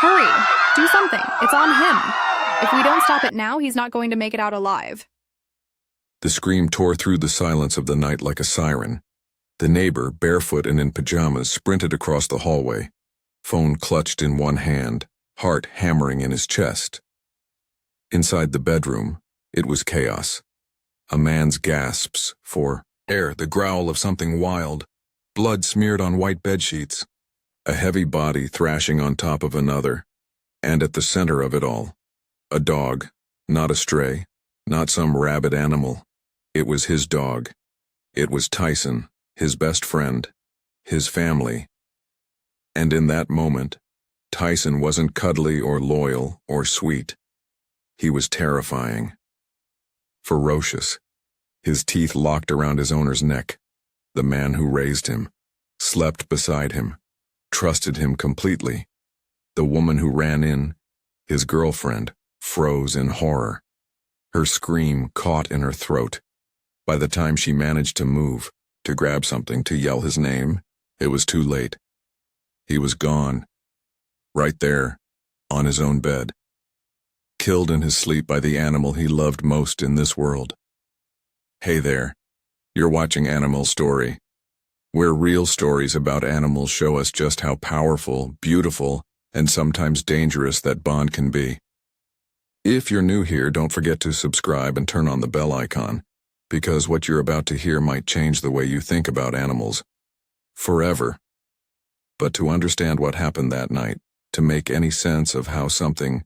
Hurry! Do something. It's on him. If we don't stop it now, he's not going to make it out alive. The scream tore through the silence of the night like a siren. The neighbor, barefoot and in pajamas, sprinted across the hallway, phone clutched in one hand, heart hammering in his chest. Inside the bedroom, it was chaos. A man's gasps for air, the growl of something wild, blood smeared on white bedsheets, a heavy body thrashing on top of another, and at the center of it all, a dog, not a stray, not some rabid animal. It was his dog. It was Tyson, his best friend, his family. And in that moment, Tyson wasn't cuddly or loyal or sweet. He was terrifying. Ferocious, his teeth locked around his owner's neck. The man who raised him, slept beside him, trusted him completely. The woman who ran in, his girlfriend, froze in horror. Her scream caught in her throat. By the time she managed to move, to grab something, to yell his name, it was too late. He was gone. Right there, on his own bed. Killed in his sleep by the animal he loved most in this world. Hey there, you're watching Animal Story, where real stories about animals show us just how powerful, beautiful, and sometimes dangerous that bond can be. If you're new here, don't forget to subscribe and turn on the bell icon, because what you're about to hear might change the way you think about animals. Forever. But to understand what happened that night, to make any sense of how something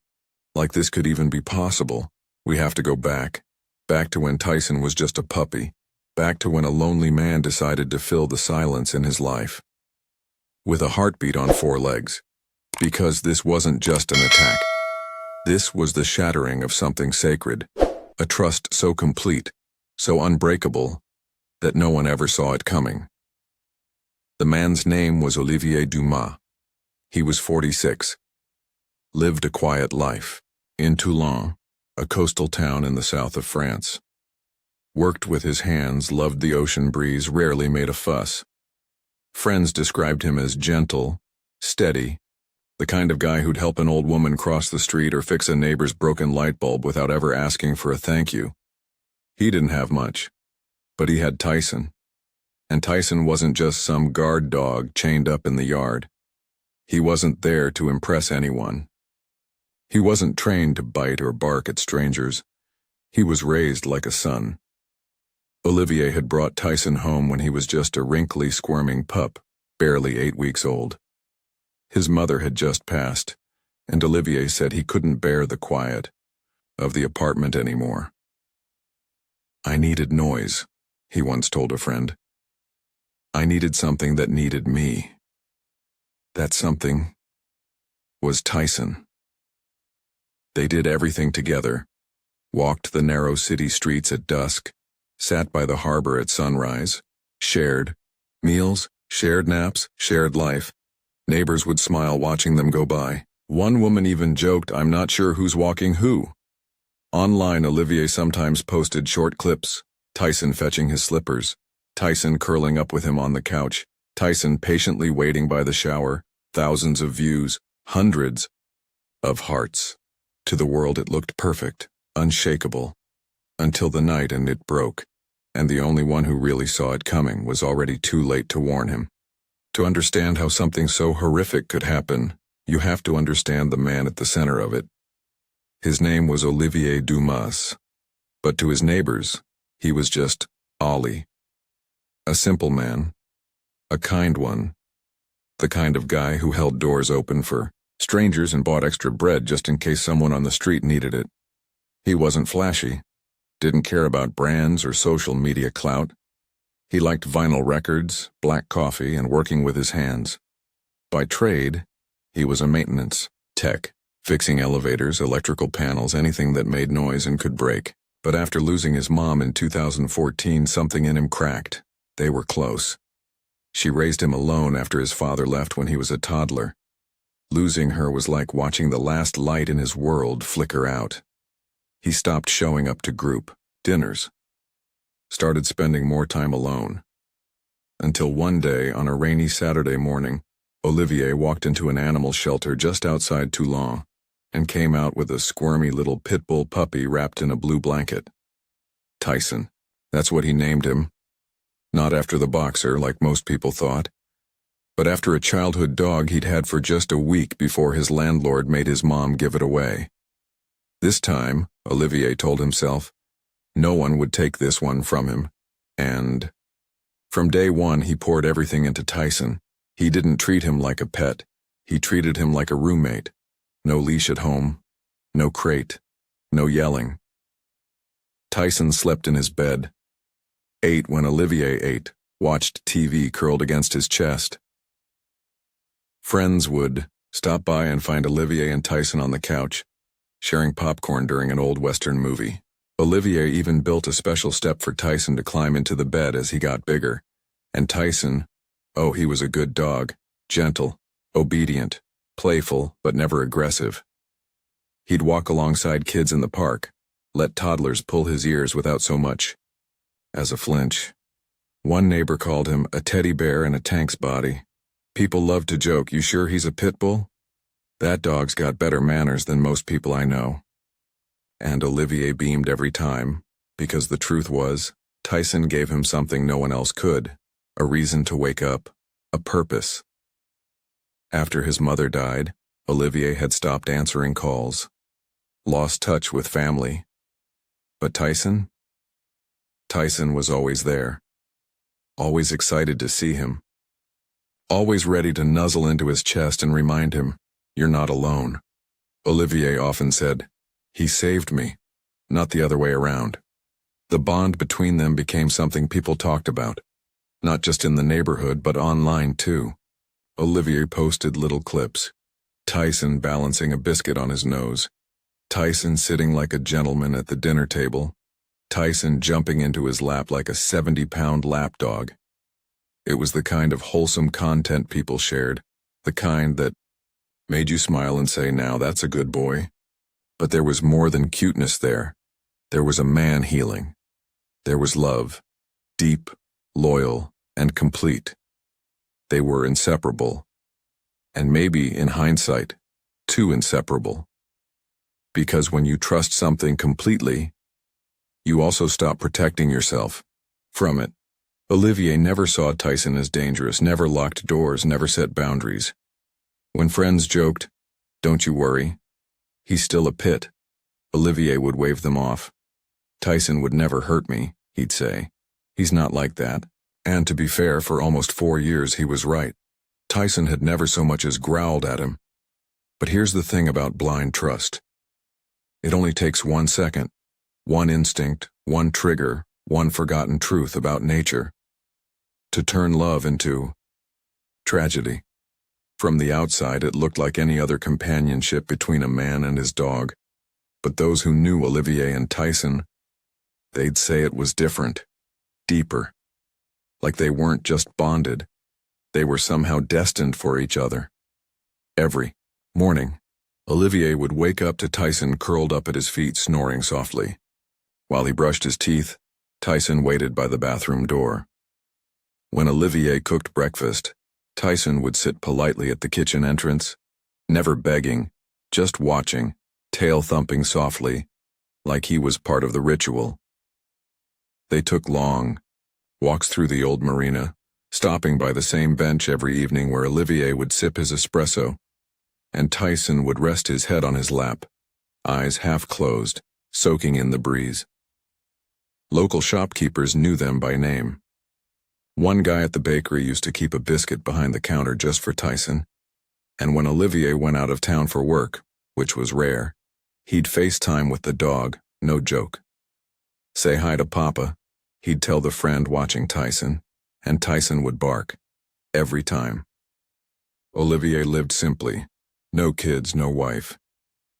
like this could even be possible, we have to go back to when Tyson was just a puppy, back to when a lonely man decided to fill the silence in his life. With a heartbeat on 4 legs. Because this wasn't just an attack. This was the shattering of something sacred, a trust so complete, so unbreakable, that no one ever saw it coming. The man's name was Olivier Dumas. He was 46. Lived a quiet life in Toulon, a coastal town in the south of France. Worked with his hands, loved the ocean breeze, rarely made a fuss. Friends described him as gentle, steady, the kind of guy who'd help an old woman cross the street or fix a neighbor's broken light bulb without ever asking for a thank you. He didn't have much, but he had Tyson. And Tyson wasn't just some guard dog chained up in the yard. He wasn't there to impress anyone. He wasn't trained to bite or bark at strangers. He was raised like a son. Olivier had brought Tyson home when he was just a wrinkly, squirming pup, barely 8 weeks old. His mother had just passed, and Olivier said he couldn't bear the quiet of the apartment anymore. I needed noise, he once told a friend. I needed something that needed me. That something was Tyson. They did everything together, walked the narrow city streets at dusk, sat by the harbor at sunrise, shared meals, shared naps, shared life. Neighbors would smile watching them go by. One woman even joked, "I'm not sure who's walking who." Online, Olivier sometimes posted short clips, Tyson fetching his slippers, Tyson curling up with him on the couch, Tyson patiently waiting by the shower, thousands of views, hundreds of hearts. To the world it looked perfect, unshakable, until the night and it broke, and the only one who really saw it coming was already too late to warn him. To understand how something so horrific could happen, you have to understand the man at the center of it. His name was Olivier Dumas, but to his neighbors, he was just Ollie. A simple man, a kind one, the kind of guy who held doors open for strangers and bought extra bread just in case someone on the street needed it. He wasn't flashy, didn't care about brands or social media clout. He liked vinyl records, black coffee, and working with his hands. By trade, he was a maintenance tech, fixing elevators, electrical panels, anything that made noise and could break. But after losing his mom in 2014, something in him cracked. They were close. She raised him alone after his father left when he was a toddler. Losing her was like watching the last light in his world flicker out. He stopped showing up to group dinners, started spending more time alone. Until one day, on a rainy Saturday morning, Olivier walked into an animal shelter just outside Toulon and came out with a squirmy little Pitbull puppy wrapped in a blue blanket. Tyson. That's what he named him. Not after the boxer, like most people thought, but after a childhood dog he'd had for just a week before his landlord made his mom give it away. This time, Olivier told himself, no one would take this one from him, and from day one he poured everything into Tyson. He didn't treat him like a pet, he treated him like a roommate. No leash at home, no crate, no yelling. Tyson slept in his bed, ate when Olivier ate, watched TV curled against his chest. Friends would stop by and find Olivier and Tyson on the couch, sharing popcorn during an old Western movie. Olivier even built a special step for Tyson to climb into the bed as he got bigger. And Tyson, oh, he was a good dog, gentle, obedient, playful, but never aggressive. He'd walk alongside kids in the park, let toddlers pull his ears without so much as a flinch. One neighbor called him a teddy bear in a tank's body. People loved to joke, you sure he's a pit bull? That dog's got better manners than most people I know. And Olivier beamed every time, because the truth was, Tyson gave him something no one else could, a reason to wake up, a purpose. After his mother died, Olivier had stopped answering calls, lost touch with family. But Tyson? Tyson was always there, always excited to see him, always ready to nuzzle into his chest and remind him, you're not alone. Olivier often said, he saved me, not the other way around. The bond between them became something people talked about, not just in the neighborhood but online too. Olivier posted little clips. Tyson balancing a biscuit on his nose. Tyson sitting like a gentleman at the dinner table. Tyson jumping into his lap like a 70-pound lapdog. It was the kind of wholesome content people shared, the kind that made you smile and say, now that's a good boy. But there was more than cuteness there. There was a man healing. There was love, deep, loyal, and complete. They were inseparable. And maybe, in hindsight, too inseparable. Because when you trust something completely, you also stop protecting yourself from it. Olivier never saw Tyson as dangerous, never locked doors, never set boundaries. When friends joked, don't you worry, he's still a pit, Olivier would wave them off. Tyson would never hurt me, he'd say. He's not like that. And to be fair, for almost 4 years he was right. Tyson had never so much as growled at him. But here's the thing about blind trust. It only takes 1 second, one instinct, one trigger, one forgotten truth about nature, to turn love into tragedy. From the outside, it looked like any other companionship between a man and his dog. But those who knew Olivier and Tyson, they'd say it was different, deeper. Like they weren't just bonded, they were somehow destined for each other. Every morning, Olivier would wake up to Tyson curled up at his feet snoring softly. While he brushed his teeth, Tyson waited by the bathroom door. When Olivier cooked breakfast, Tyson would sit politely at the kitchen entrance, never begging, just watching, tail thumping softly, like he was part of the ritual. They took long walks through the old marina, stopping by the same bench every evening where Olivier would sip his espresso, and Tyson would rest his head on his lap, eyes half closed, soaking in the breeze. Local shopkeepers knew them by name. One guy at the bakery used to keep a biscuit behind the counter just for Tyson, and when Olivier went out of town for work, which was rare, he'd FaceTime with the dog, no joke. Say hi to Papa, he'd tell the friend watching Tyson, and Tyson would bark, every time. Olivier lived simply, no kids, no wife.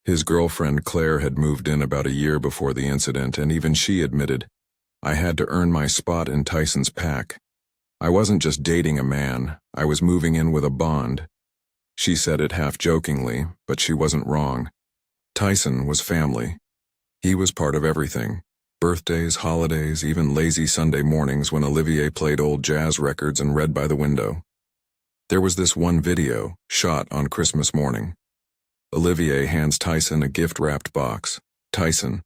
His girlfriend Claire had moved in about a year before the incident, and even she admitted, I had to earn my spot in Tyson's pack. I wasn't just dating a man, I was moving in with a bond. She said it half-jokingly, but she wasn't wrong. Tyson was family. He was part of everything. Birthdays, holidays, even lazy Sunday mornings when Olivier played old jazz records and read by the window. There was this one video, shot on Christmas morning. Olivier hands Tyson a gift-wrapped box. Tyson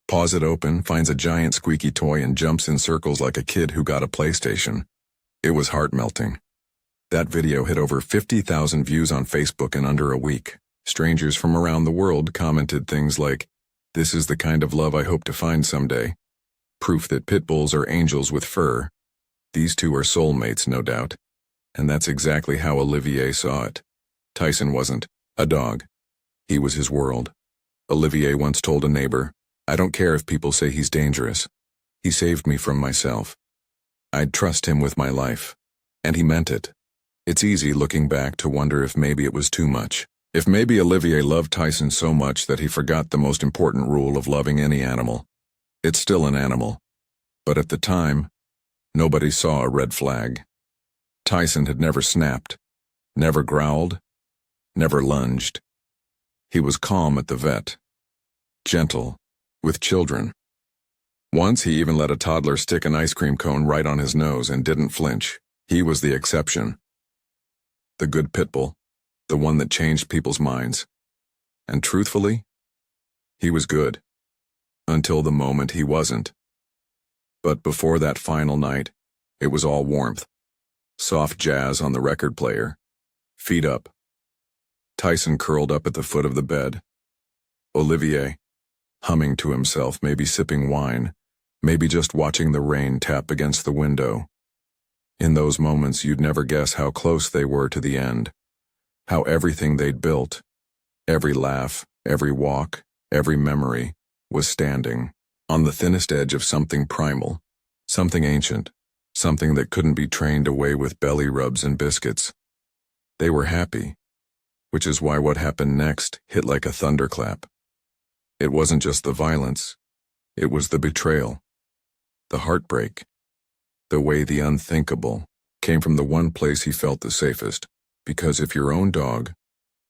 paws it open, finds a giant squeaky toy and jumps in circles like a kid who got a PlayStation. It was heart-melting. That video hit over 50,000 views on Facebook in under a week. Strangers from around the world commented things like, "This is the kind of love I hope to find someday." Proof that pitbulls are angels with fur. These two are soulmates, no doubt. And that's exactly how Olivier saw it. Tyson wasn't a dog. He was his world. Olivier once told a neighbor, "I don't care if people say he's dangerous. He saved me from myself. I'd trust him with my life." And he meant it. It's easy looking back to wonder if maybe it was too much. If maybe Olivier loved Tyson so much that he forgot the most important rule of loving any animal. It's still an animal. But at the time, nobody saw a red flag. Tyson had never snapped, never growled, never lunged. He was calm at the vet, gentle, with children. Once he even let a toddler stick an ice cream cone right on his nose and didn't flinch. He was the exception. The good pitbull, the one that changed people's minds. And truthfully, he was good. Until the moment he wasn't. But before that final night, it was all warmth. Soft jazz on the record player. Feet up. Tyson curled up at the foot of the bed. Olivier, humming to himself, maybe sipping wine, maybe just watching the rain tap against the window. In those moments, you'd never guess how close they were to the end. How everything they'd built, every laugh, every walk, every memory, was standing on the thinnest edge of something primal, something ancient, something that couldn't be trained away with belly rubs and biscuits. They were happy, which is why what happened next hit like a thunderclap. It wasn't just the violence, it was the betrayal, the heartbreak, the way the unthinkable came from the one place he felt the safest, because if your own dog,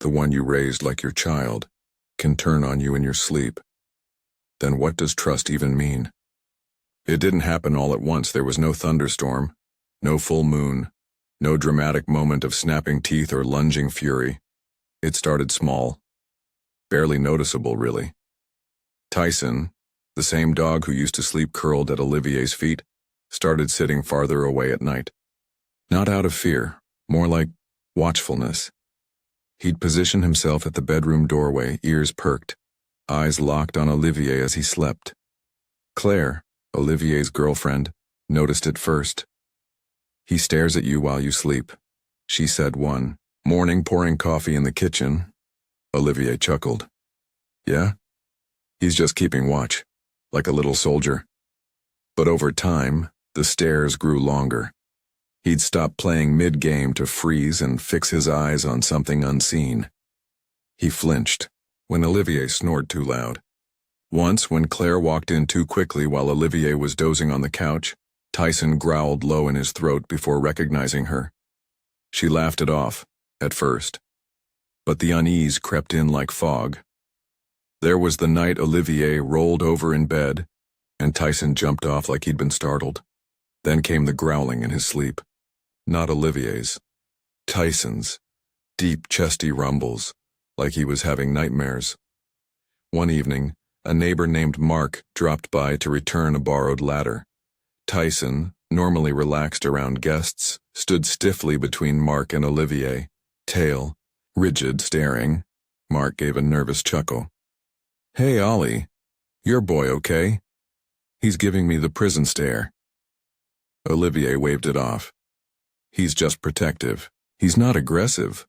the one you raised like your child, can turn on you in your sleep, then what does trust even mean? It didn't happen all at once. There was no thunderstorm, no full moon, no dramatic moment of snapping teeth or lunging fury. It started small, barely noticeable really. Tyson, the same dog who used to sleep curled at Olivier's feet, started sitting farther away at night. Not out of fear, more like watchfulness. He'd position himself at the bedroom doorway, ears perked, eyes locked on Olivier as he slept. Claire, Olivier's girlfriend, noticed it first. "He stares at you while you sleep," she said one morning, pouring coffee in the kitchen. Olivier chuckled. "Yeah? He's just keeping watch, like a little soldier." But over time, the stares grew longer. He'd stop playing mid-game to freeze and fix his eyes on something unseen. He flinched when Olivier snored too loud. Once, when Claire walked in too quickly while Olivier was dozing on the couch, Tyson growled low in his throat before recognizing her. She laughed it off, at first. But the unease crept in like fog. There was the night Olivier rolled over in bed, and Tyson jumped off like he'd been startled. Then came the growling in his sleep. Not Olivier's. Tyson's. Deep, chesty rumbles, like he was having nightmares. One evening, a neighbor named Mark dropped by to return a borrowed ladder. Tyson, normally relaxed around guests, stood stiffly between Mark and Olivier, tail rigid, staring. Mark gave a nervous chuckle. "Hey, Ollie, your boy okay? He's giving me the prison stare." Olivier waved it off. "He's just protective. He's not aggressive."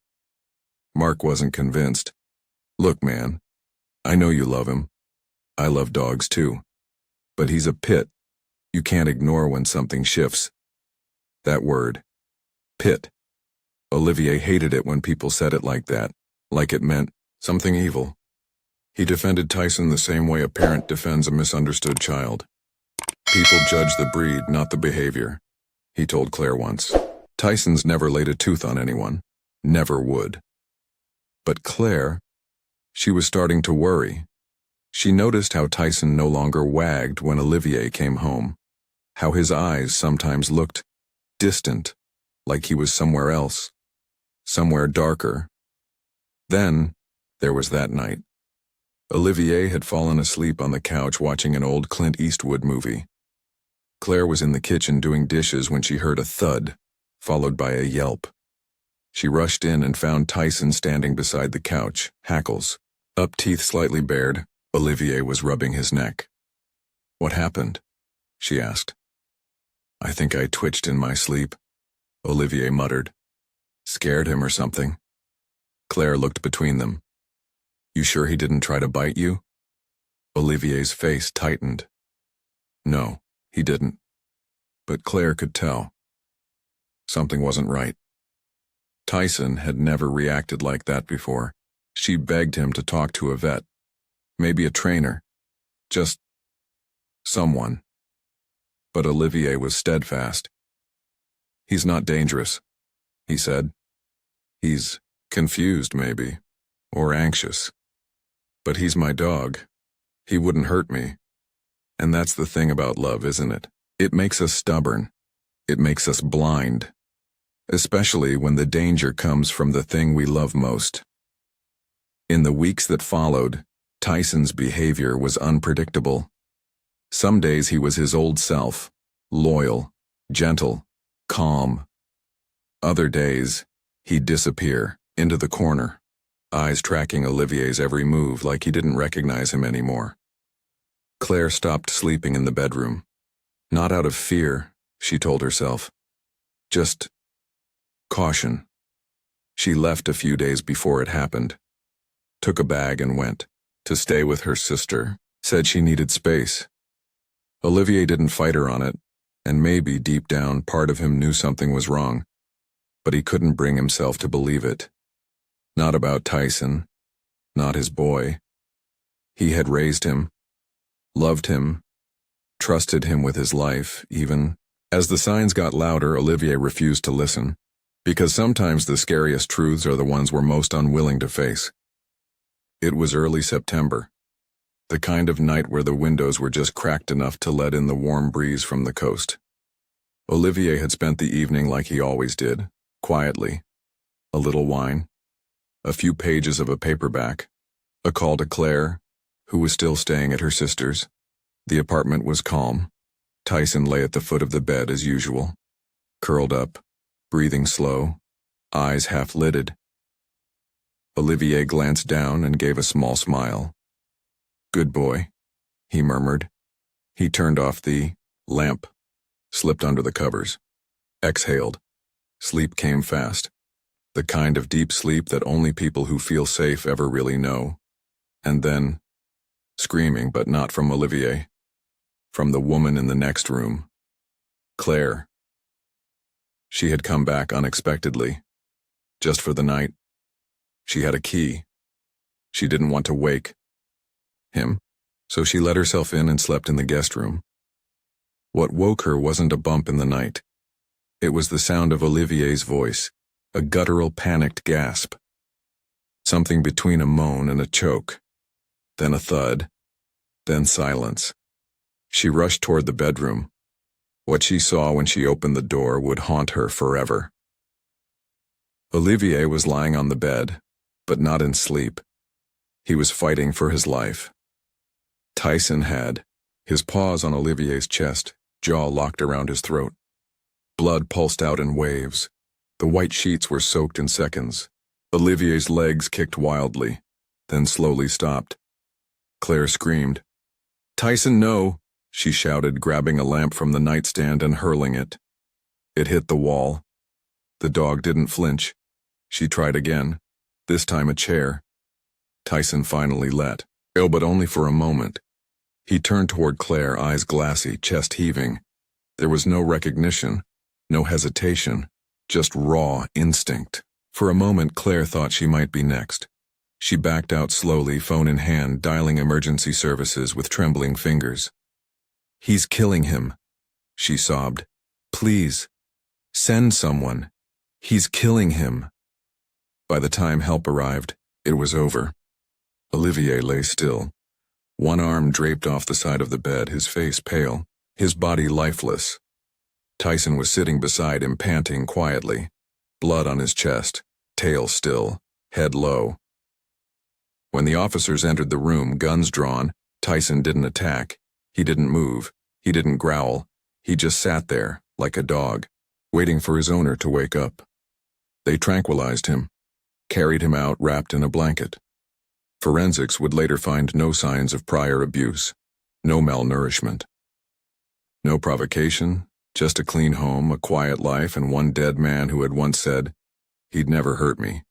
Mark wasn't convinced. "Look, man, I know you love him. I love dogs too. But he's a pit. You can't ignore when something shifts." That word. Pit. Olivier hated it when people said it like that, like it meant something evil. He defended Tyson the same way a parent defends a misunderstood child. "People judge the breed, not the behavior," he told Claire once. Tyson's never laid a tooth on anyone. Never would. But Claire, she was starting to worry. She noticed how Tyson no longer wagged when Olivier came home. How his eyes sometimes looked distant, like he was somewhere else. somewhere darker. Then, there was that night. Olivier had fallen asleep on the couch watching an old Clint Eastwood movie. Claire was in the kitchen doing dishes when she heard a thud, followed by a yelp. She rushed in and found Tyson standing beside the couch, hackles up, teeth slightly bared. Olivier was rubbing his neck. "What happened?" she asked. "I think I twitched in my sleep," Olivier muttered. "Scared him or something." Claire looked between them. "You sure he didn't try to bite you?" Olivier's face tightened. "No, he didn't." But Claire could tell. Something wasn't right. Tyson had never reacted like that before. She begged him to talk to a vet. Maybe a trainer. Just someone. But Olivier was steadfast. "He's not dangerous," he said. "He's confused, maybe, or anxious. But he's my dog. He wouldn't hurt me. And that's the thing about love, isn't it? It makes us stubborn. It makes us blind. Especially when the danger comes from the thing we love most." In the weeks that followed, Tyson's behavior was unpredictable. Some days he was his old self, loyal, gentle, calm. Other days, he'd disappear into the corner, eyes tracking Olivier's every move like he didn't recognize him anymore. Claire stopped sleeping in the bedroom. Not out of fear, she told herself. Just caution. She left a few days before it happened. Took a bag and went to stay with her sister. Said she needed space. Olivier didn't fight her on it, and maybe deep down part of him knew something was wrong, but he couldn't bring himself to believe it. Not about Tyson, not his boy. He had raised him, loved him, trusted him with his life, even. As the signs got louder, Olivier refused to listen, because sometimes the scariest truths are the ones we're most unwilling to face. It was early September, the kind of night where the windows were just cracked enough to let in the warm breeze from the coast. Olivier had spent the evening like he always did, quietly. A little wine, a few pages of a paperback, a call to Claire, who was still staying at her sister's. The apartment was calm. Tyson lay at the foot of the bed as usual, curled up, breathing slow, eyes half-lidded. Olivier glanced down and gave a small smile. "Good boy," he murmured. He turned off the lamp, slipped under the covers, exhaled. Sleep came fast. The kind of deep sleep that only people who feel safe ever really know. And then, screaming, but not from Olivier. From the woman in the next room. Claire. She had come back unexpectedly. Just for the night. She had a key. She didn't want to wake him, so she let herself in and slept in the guest room. What woke her wasn't a bump in the night. It was the sound of Olivier's voice, a guttural, panicked gasp. Something between a moan and a choke. Then a thud. Then silence. She rushed toward the bedroom. What she saw when she opened the door would haunt her forever. Olivier was lying on the bed, but not in sleep. He was fighting for his life. Tyson had, his paws on Olivier's chest, jaw locked around his throat. Blood pulsed out in waves. The white sheets were soaked in seconds. Olivier's legs kicked wildly, then slowly stopped. Claire screamed. "Tyson, no!" she shouted, grabbing a lamp from the nightstand and hurling it. It hit the wall. The dog didn't flinch. She tried again, this time a chair. Tyson finally let go, but only for a moment. He turned toward Claire, eyes glassy, chest heaving. There was no recognition, no hesitation, just raw instinct. For a moment, Claire thought she might be next. She backed out slowly, phone in hand, dialing emergency services with trembling fingers. "He's killing him," she sobbed. "Please, send someone. He's killing him." By the time help arrived, it was over. Olivier lay still, one arm draped off the side of the bed, his face pale, his body lifeless. Tyson was sitting beside him, panting quietly, blood on his chest, tail still, head low. When the officers entered the room, guns drawn, Tyson didn't attack. He didn't move. He didn't growl. He just sat there, like a dog, waiting for his owner to wake up. They tranquilized him, carried him out wrapped in a blanket. Forensics would later find no signs of prior abuse, no malnourishment. No provocation, just a clean home, a quiet life, and one dead man who had once said, "He'd never hurt me.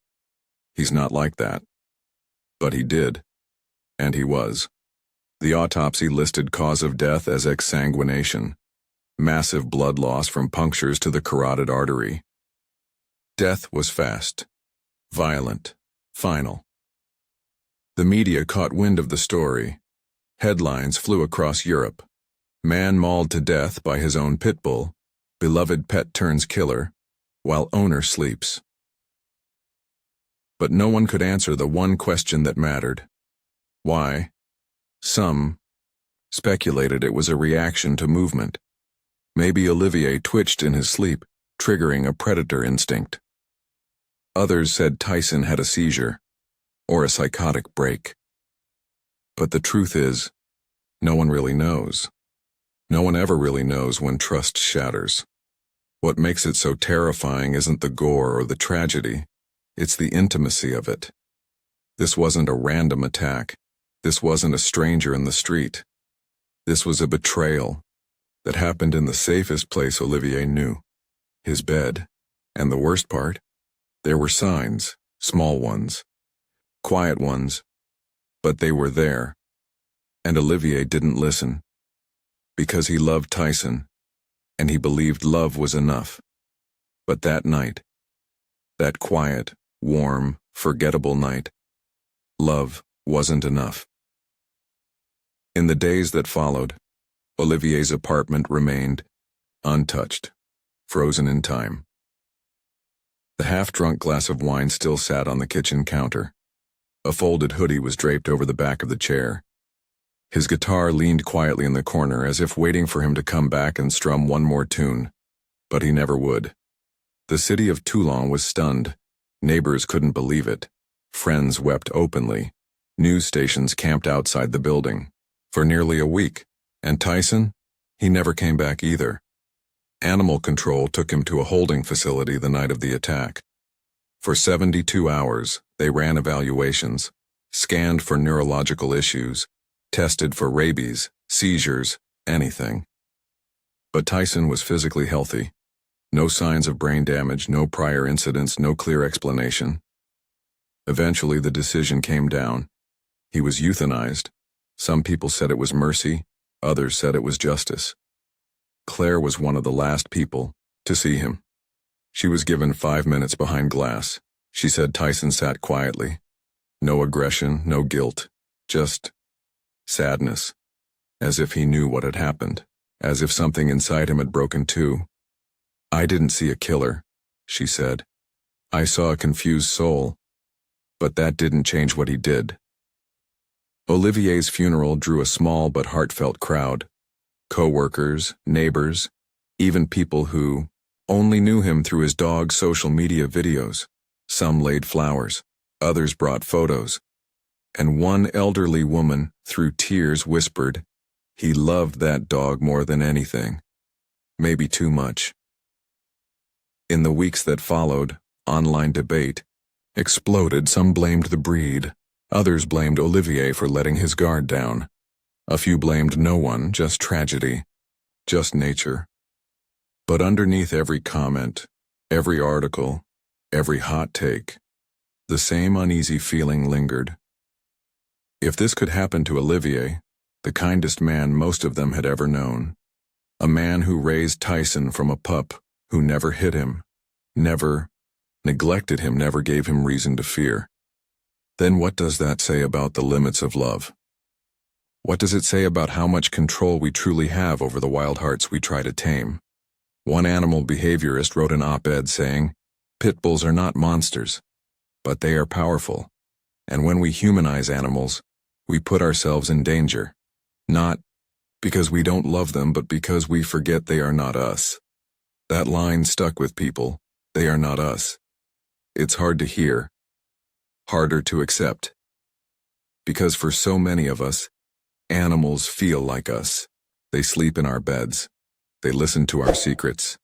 He's not like that." But he did, and he was. The autopsy listed cause of death as exsanguination, massive blood loss from punctures to the carotid artery. Death was fast, violent, final. The media caught wind of the story. Headlines flew across Europe. Man mauled to death by his own Pitbull, beloved pet turns killer, while owner sleeps. But no one could answer the one question that mattered. Why? Some speculated it was a reaction to movement. Maybe Olivier twitched in his sleep, triggering a predator instinct. Others said Tyson had a seizure, or a psychotic break. But the truth is, no one really knows. No one ever really knows when trust shatters. What makes it so terrifying isn't the gore or the tragedy, it's the intimacy of it. This wasn't a random attack. This wasn't a stranger in the street. This was a betrayal that happened in the safest place Olivier knew, his bed. And the worst part, there were signs, small ones, quiet ones, but they were there. And Olivier didn't listen. Because he loved Tyson, and he believed love was enough. But that night, that quiet, warm, forgettable night, love wasn't enough. In the days that followed, Olivier's apartment remained untouched, frozen in time. The half-drunk glass of wine still sat on the kitchen counter. A folded hoodie was draped over the back of the chair. His guitar leaned quietly in the corner as if waiting for him to come back and strum one more tune. But he never would. The city of Toulon was stunned. Neighbors couldn't believe it. Friends wept openly. News stations camped outside the building for nearly a week. And Tyson? He never came back either. Animal control took him to a holding facility the night of the attack. For 72 hours, they ran evaluations, scanned for neurological issues, tested for rabies, seizures, anything. But Tyson was physically healthy. No signs of brain damage, no prior incidents, no clear explanation. Eventually, the decision came down. He was euthanized. Some people said it was mercy, others said it was justice. Claire was one of the last people to see him. She was given 5 minutes behind glass. She said Tyson sat quietly. No aggression, no guilt, just sadness, as if he knew what had happened, as if something inside him had broken too. "I didn't see a killer," she said. "I saw a confused soul, but that didn't change what he did." Olivier's funeral drew a small but heartfelt crowd. Co-workers, neighbors, even people who only knew him through his dog's social media videos. Some laid flowers, others brought photos. And one elderly woman, through tears, whispered, "He loved that dog more than anything. Maybe too much." In the weeks that followed, online debate exploded. Some blamed the breed. Others blamed Olivier for letting his guard down. A few blamed no one, just tragedy, just nature. But underneath every comment, every article, every hot take, the same uneasy feeling lingered. If this could happen to Olivier, the kindest man most of them had ever known, a man who raised Tyson from a pup, who never hit him, never neglected him, never gave him reason to fear, then what does that say about the limits of love? What does it say about how much control we truly have over the wild hearts we try to tame? One animal behaviorist wrote an op-ed saying, "Pit bulls are not monsters, but they are powerful, and when we humanize animals, we put ourselves in danger, not because we don't love them, but because we forget they are not us." That line stuck with people. They are not us. It's hard to hear, harder to accept. Because for so many of us, animals feel like us. They sleep in our beds. They listen to our secrets.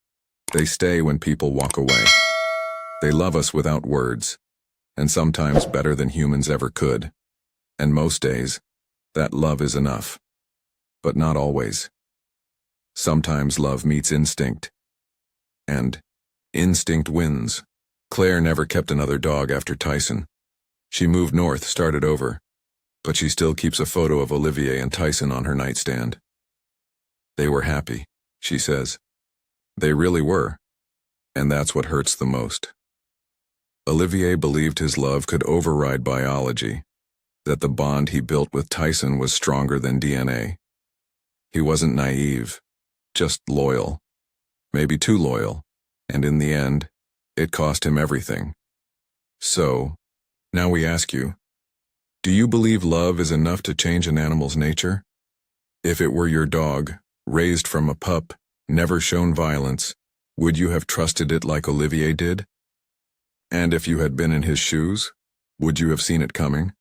They stay when people walk away. They love us without words, and sometimes better than humans ever could. And most days, that love is enough. But not always. Sometimes love meets instinct. And instinct wins. Claire never kept another dog after Tyson. She moved north, started over. But she still keeps a photo of Olivier and Tyson on her nightstand. They were happy, she says. They really were. And that's what hurts the most. Olivier believed his love could override biology, that the bond he built with Tyson was stronger than DNA. He wasn't naive, just loyal. Maybe too loyal. And in the end, it cost him everything. So, now we ask you, do you believe love is enough to change an animal's nature? If it were your dog, raised from a pup, never shown violence, would you have trusted it like Olivier did? And if you had been in his shoes, would you have seen it coming?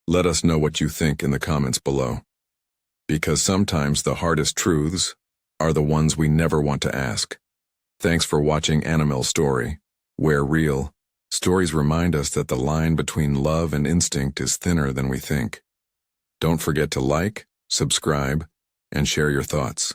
Let us know what you think in the comments below. Because sometimes the hardest truths are the ones we never want to ask. Thanks for watching Animal Story, where real stories remind us that the line between love and instinct is thinner than we think. Don't forget to like, subscribe, and share your thoughts.